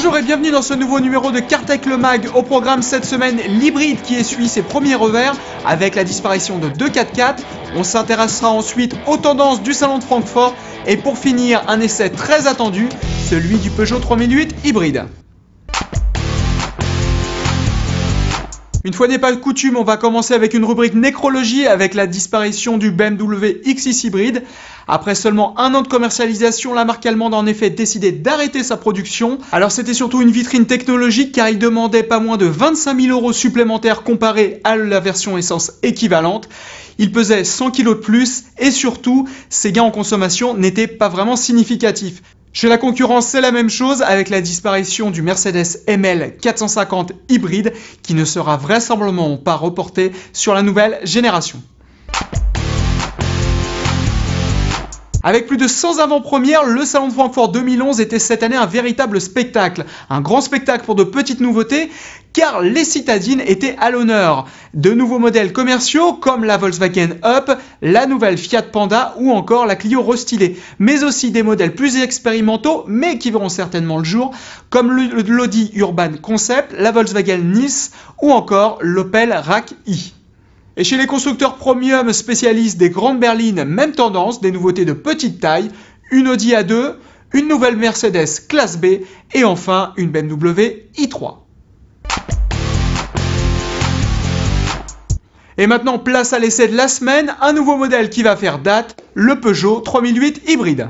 Bonjour et bienvenue dans ce nouveau numéro de Cartech le Mag. Au programme cette semaine, l'hybride qui essuie ses premiers revers avec la disparition de 2.4x4. On s'intéressera ensuite aux tendances du salon de Francfort et pour finir, un essai très attendu, celui du Peugeot 3008 hybride. Une fois n'est pas coutume, on va commencer avec une rubrique nécrologie avec la disparition du BMW X6 hybride. Après seulement un an de commercialisation, la marque allemande a en effet décidé d'arrêter sa production. Alors c'était surtout une vitrine technologique car il demandait pas moins de 25 000 € supplémentaires comparé à la version essence équivalente. Il pesait 100 kg de plus et surtout, ses gains en consommation n'étaient pas vraiment significatifs. Chez la concurrence, c'est la même chose avec la disparition du Mercedes ML 450 hybride qui ne sera vraisemblablement pas reporté sur la nouvelle génération. Avec plus de 100 avant-premières, le Salon de Francfort 2011 était cette année un véritable spectacle. Un grand spectacle pour de petites nouveautés, car les citadines étaient à l'honneur. De nouveaux modèles commerciaux comme la Volkswagen Up, la nouvelle Fiat Panda ou encore la Clio restylée. Mais aussi des modèles plus expérimentaux, mais qui verront certainement le jour, comme l'Audi Urban Concept, la Volkswagen Nice ou encore l'Opel Rack-i. Et chez les constructeurs premium spécialistes des grandes berlines, même tendance, des nouveautés de petite taille, une Audi A2, une nouvelle Mercedes classe B et enfin une BMW i3. Et maintenant, place à l'essai de la semaine, un nouveau modèle qui va faire date, le Peugeot 3008 hybride.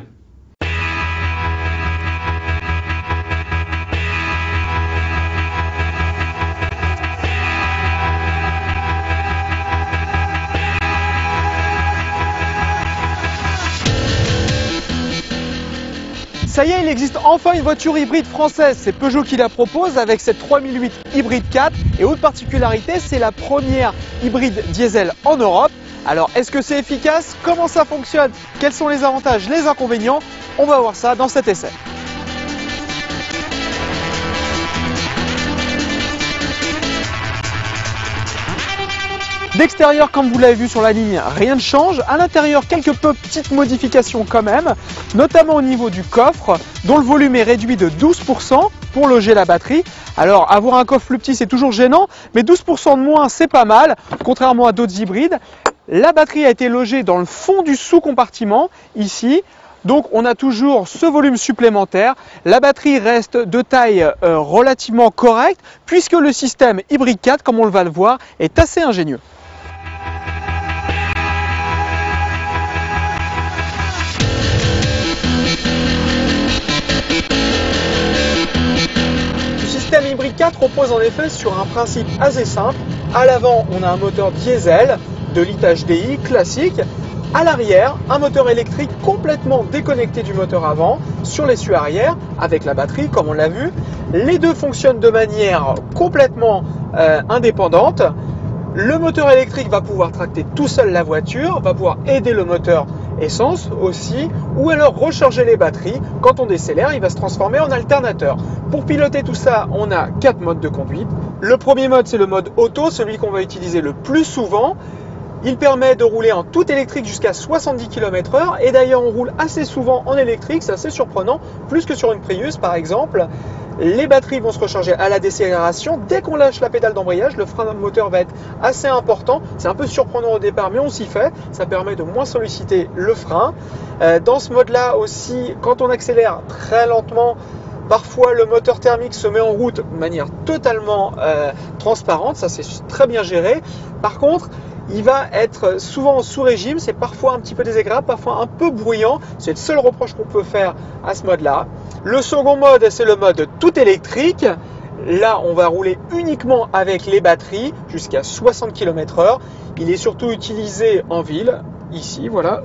Ça y est, il existe enfin une voiture hybride française, c'est Peugeot qui la propose avec cette 3008 hybride 4 et autre particularité, c'est la première hybride diesel en Europe. Alors est-ce que c'est efficace? Comment ça fonctionne? Quels sont les avantages, les inconvénients? On va voir ça dans cet essai. D'extérieur, comme vous l'avez vu sur la ligne, rien ne change. À l'intérieur, quelques petites modifications quand même, notamment au niveau du coffre, dont le volume est réduit de 12% pour loger la batterie. Alors, avoir un coffre plus petit, c'est toujours gênant, mais 12% de moins, c'est pas mal, contrairement à d'autres hybrides. La batterie a été logée dans le fond du sous-compartiment, ici. Donc, on a toujours ce volume supplémentaire. La batterie reste de taille relativement correcte, puisque le système hybride 4, comme on va le voir, est assez ingénieux. Le système hybride 4 repose en effet sur un principe assez simple. À l'avant, on a un moteur diesel de litre HDI classique. À l'arrière, un moteur électrique complètement déconnecté du moteur avant sur l'essieu arrière avec la batterie comme on l'a vu. Les deux fonctionnent de manière complètement indépendante. Le moteur électrique va pouvoir tracter tout seul la voiture, va pouvoir aider le moteur essence aussi, ou alors recharger les batteries. Quand on décélère, il va se transformer en alternateur. Pour piloter tout ça, on a 4 modes de conduite. Le premier mode, c'est le mode auto, celui qu'on va utiliser le plus souvent. Il permet de rouler en tout électrique jusqu'à 70 km/h et d'ailleurs on roule assez souvent en électrique, c'est assez surprenant, plus que sur une Prius par exemple. Les batteries vont se recharger à la décélération. Dès qu'on lâche la pédale d'embrayage, le frein moteur va être assez important. C'est un peu surprenant au départ, mais on s'y fait. Ça permet de moins solliciter le frein. Dans ce mode-là aussi, quand on accélère très lentement, parfois le moteur thermique se met en route de manière totalement transparente. Ça, c'est très bien géré. Par contre, il va être souvent en sous-régime, c'est parfois un petit peu désagréable, parfois un peu bruyant. C'est le seul reproche qu'on peut faire à ce mode-là. Le second mode, c'est le mode tout électrique. Là, on va rouler uniquement avec les batteries jusqu'à 60 km/h. Il est surtout utilisé en ville. Ici, voilà,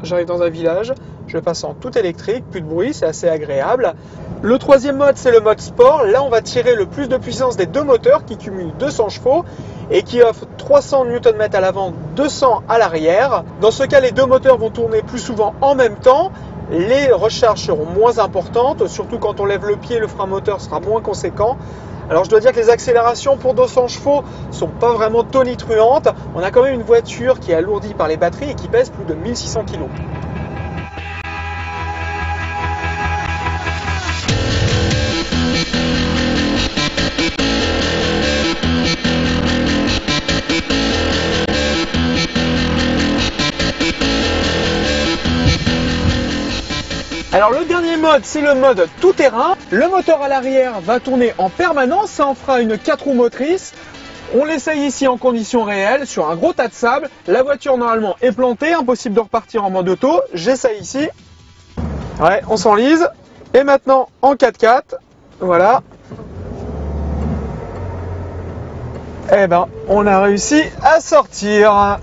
j'arrive dans un village, je passe en tout électrique, plus de bruit, c'est assez agréable. Le troisième mode, c'est le mode sport. Là, on va tirer le plus de puissance des deux moteurs qui cumulent 200 chevaux et qui offrent 300 Nm à l'avant, 200 à l'arrière. Dans ce cas, les deux moteurs vont tourner plus souvent en même temps. Les recharges seront moins importantes, surtout quand on lève le pied, le frein moteur sera moins conséquent. Alors je dois dire que les accélérations pour 200 chevaux ne sont pas vraiment tonitruantes. On a quand même une voiture qui est alourdie par les batteries et qui pèse plus de 1600 kg. Alors le dernier mode, c'est le mode tout-terrain. Le moteur à l'arrière va tourner en permanence, ça en fera une 4 roues motrices. On l'essaye ici en conditions réelles, sur un gros tas de sable. La voiture normalement est plantée, impossible de repartir en mode auto. J'essaye ici. Ouais, on s'enlise. Et maintenant en 4x4, voilà. Eh ben, on a réussi à sortir.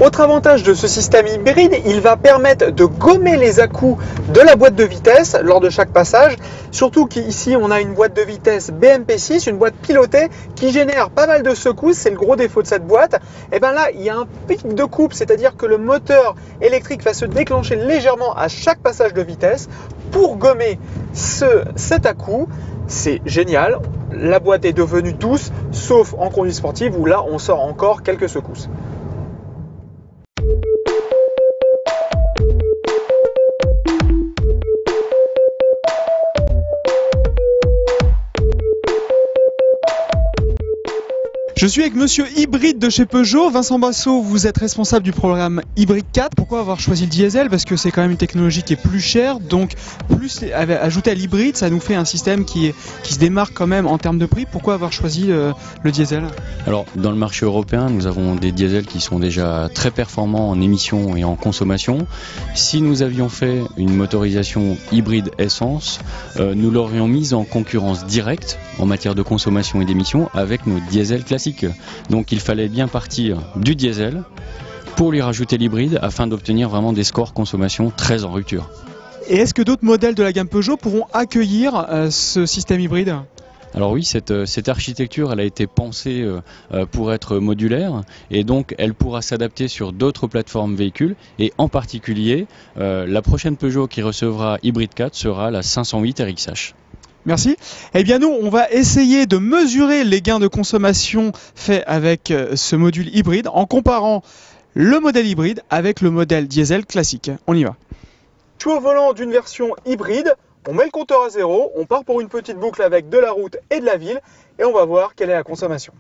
Autre avantage de ce système hybride, il va permettre de gommer les à-coups de la boîte de vitesse lors de chaque passage. Surtout qu'ici, on a une boîte de vitesse BMP6, une boîte pilotée qui génère pas mal de secousses. C'est le gros défaut de cette boîte. Et bien là, il y a un pic de coupe, c'est-à-dire que le moteur électrique va se déclencher légèrement à chaque passage de vitesse pour gommer cet à-coup. C'est génial. La boîte est devenue douce, sauf en conduite sportive où là, on sort encore quelques secousses. Je suis avec Monsieur Hybride de chez Peugeot. Vincent Bassot, vous êtes responsable du programme Hybride 4. Pourquoi avoir choisi le diesel? Parce que c'est quand même une technologie qui est plus chère. Donc, plus ajouter à l'hybride, ça nous fait un système qui se démarque quand même en termes de prix. Pourquoi avoir choisi le diesel? Alors, dans le marché européen, nous avons des diesels qui sont déjà très performants en émissions et en consommation. Si nous avions fait une motorisation hybride essence, nous l'aurions mise en concurrence directe en matière de consommation et d'émissions avec nos diesels classiques. Donc il fallait bien partir du diesel pour lui rajouter l'hybride afin d'obtenir vraiment des scores consommation très en rupture. Et est-ce que d'autres modèles de la gamme Peugeot pourront accueillir ce système hybride? Alors oui, cette architecture, elle a été pensée pour être modulaire et donc elle pourra s'adapter sur d'autres plateformes véhicules et en particulier la prochaine Peugeot qui recevra Hybride 4 sera la 508 RXH. Merci. Eh bien nous, on va essayer de mesurer les gains de consommation faits avec ce module hybride en comparant le modèle hybride avec le modèle diesel classique. On y va. Je suis au volant d'une version hybride, on met le compteur à 0, on part pour une petite boucle avec de la route et de la ville et on va voir quelle est la consommation.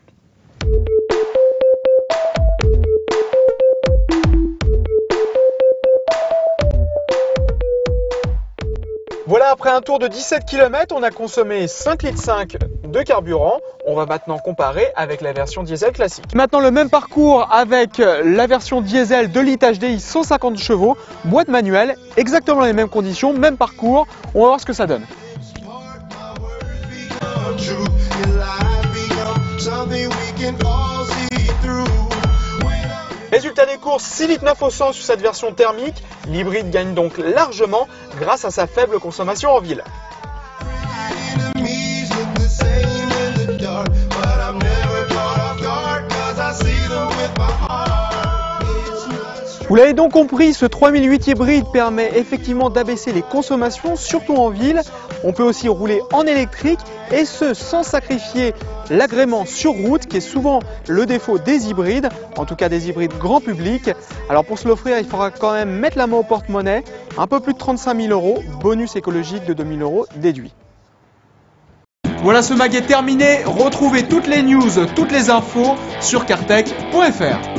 Voilà, après un tour de 17 km, on a consommé 5,5 litres de carburant. On va maintenant comparer avec la version diesel classique. Maintenant, le même parcours avec la version diesel de litre HDI 150 chevaux, boîte manuelle, exactement les mêmes conditions, même parcours. On va voir ce que ça donne. Résultat des courses, 6 litres 9 au 100 sur cette version thermique. L'hybride gagne donc largement grâce à sa faible consommation en ville. Vous l'avez donc compris, ce 3008 hybride permet effectivement d'abaisser les consommations, surtout en ville. On peut aussi rouler en électrique et ce sans sacrifier l'agrément sur route qui est souvent le défaut des hybrides, en tout cas des hybrides grand public. Alors pour se l'offrir, il faudra quand même mettre la main au porte-monnaie, un peu plus de 35 000 €, bonus écologique de 2 000 € déduit. Voilà, ce mag est terminé. Retrouvez toutes les news, toutes les infos sur cartech.fr.